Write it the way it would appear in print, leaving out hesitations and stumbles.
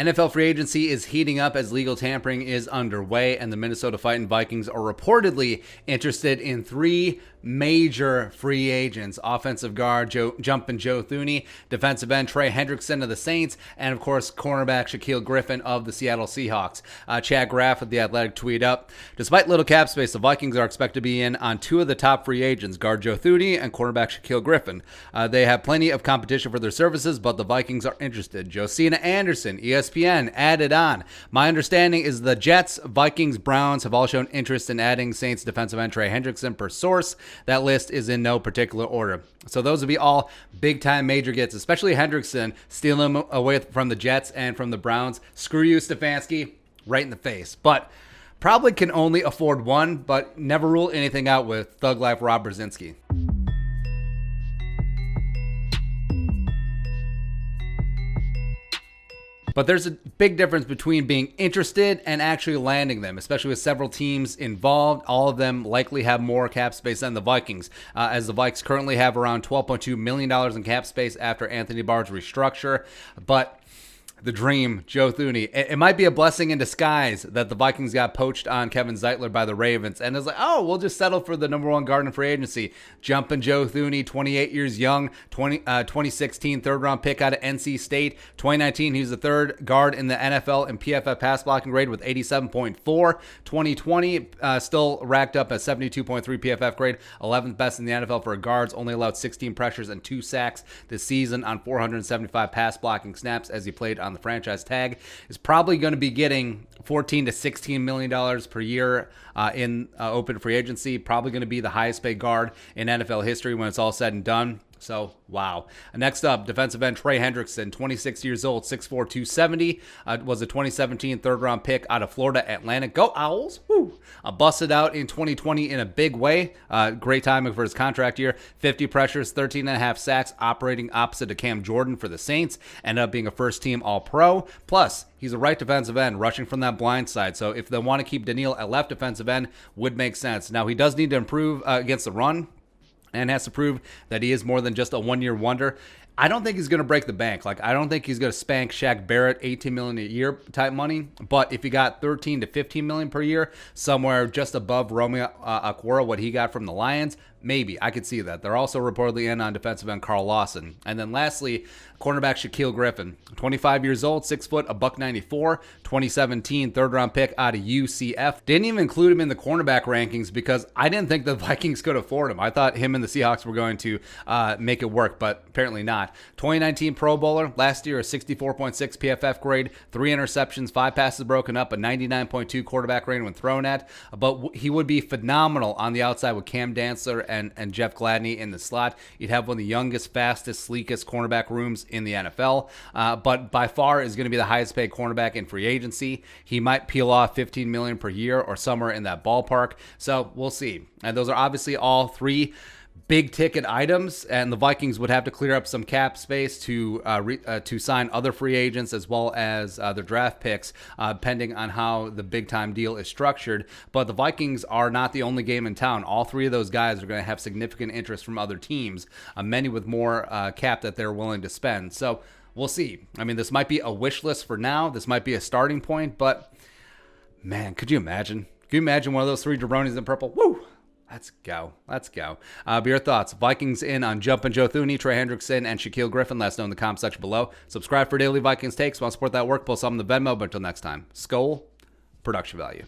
NFL free agency is heating up as legal tampering is underway, and the Minnesota Vikings are reportedly interested in three major free agents: offensive guard Joe Thuney, defensive end Trey Hendrickson of the Saints, and of course cornerback Shaquill Griffin of the Seattle Seahawks. Chad Graff of The Athletic tweeted up, despite little cap space, the Vikings are expected to be in on two of the top free agents, guard Joe Thuney and cornerback Shaquill Griffin. They have plenty of competition for their services, but the Vikings are interested. Josina Anderson, ESPN, added on, my understanding is the Jets, Vikings, Browns have all shown interest in adding Saints defensive end Trey Hendrickson per source. That list is in no particular order. So those would be all big-time major gets, especially Hendrickson, stealing him away from the Jets and from the Browns. Screw you, Stefanski, right in the face. But probably can only afford one, but never rule anything out with Thug Life Rob Brzezinski. But there's a big difference between being interested and actually landing them, especially with several teams involved. All of them likely have more cap space than the Vikings, as the Vikes currently have around $12.2 million in cap space after Anthony Barr's restructure. But the dream, Joe Thuney. It might be a blessing in disguise that the Vikings got poached on Kevin Zeitler by the Ravens. And it's like, oh, we'll just settle for the number one guard in free agency. Jumping Joe Thuney, 28 years young, 2016 third-round pick out of NC State. 2019, he was the third guard in the NFL in PFF pass blocking grade with 87.4. 2020, still racked up a 72.3 PFF grade, 11th best in the NFL for guards. Only allowed 16 pressures and 2 sacks this season on 475 pass blocking snaps as he played on the franchise tag. Is probably going to be getting $14 to $16 million per year in open free agency. Probably going to be the highest paid guard in NFL history when it's all said and done. So, wow. Next up, defensive end Trey Hendrickson, 26 years old, 6'4", 270, was a 2017 third-round pick out of Florida Atlantic. Go Owls! Woo! Busted out in 2020 in a big way. Great timing for his contract year. 50 pressures, 13.5 sacks, operating opposite of Cam Jordan for the Saints. Ended up being a first-team All-Pro. Plus, he's a right defensive end, rushing from that blind side. So if they want to keep Daniil at left defensive end, would make sense. Now, he does need to improve against the run, and has to prove that he is more than just a one-year wonder. I don't think he's going to break the bank. I don't think he's going to spank Shaq Barrett $18 million a year type money. But if he got $13 to $15 million per year, somewhere just above Romeo Okwara, what he got from the Lions, maybe. I could see that. They're also reportedly in on defensive end Carl Lawson. And then lastly, cornerback Shaquill Griffin, 25 years old, 6 foot, $194, 2017 third-round pick out of UCF. Didn't even include him in the cornerback rankings because I didn't think the Vikings could afford him. I thought him and the Seahawks were going to make it work, but apparently not. 2019 Pro Bowler, last year a 64.6 PFF grade, 3 interceptions, 5 passes broken up, a 99.2 quarterback rating when thrown at. But he would be phenomenal on the outside with Cam Dantzler and Jeff Gladney in the slot. You'd have one of the youngest, fastest, sleekest cornerback rooms in the NFL, but by far is going to be the highest paid cornerback in free agency. He might peel off $15 million per year or somewhere in that ballpark. So we'll see. And those are obviously all three big ticket items, and the Vikings would have to clear up some cap space to sign other free agents as well as their draft picks, depending on how the big time deal is structured. But the Vikings are not the only game in town. All three of those guys are going to have significant interest from other teams, many with more cap that they're willing to spend. So we'll see. I mean, this might be a wish list for now. This might be a starting point, but man, could you imagine? Can you imagine one of those three jabronis in purple? Woo! Let's go. Let's go. Be your thoughts. Vikings in on Jumpin' Joe Thuney, Trey Hendrickson, and Shaquill Griffin. Let us know in the comment section below. Subscribe for daily Vikings takes. Want to support that work? Post some in the Venmo. But until next time, Skol, production value.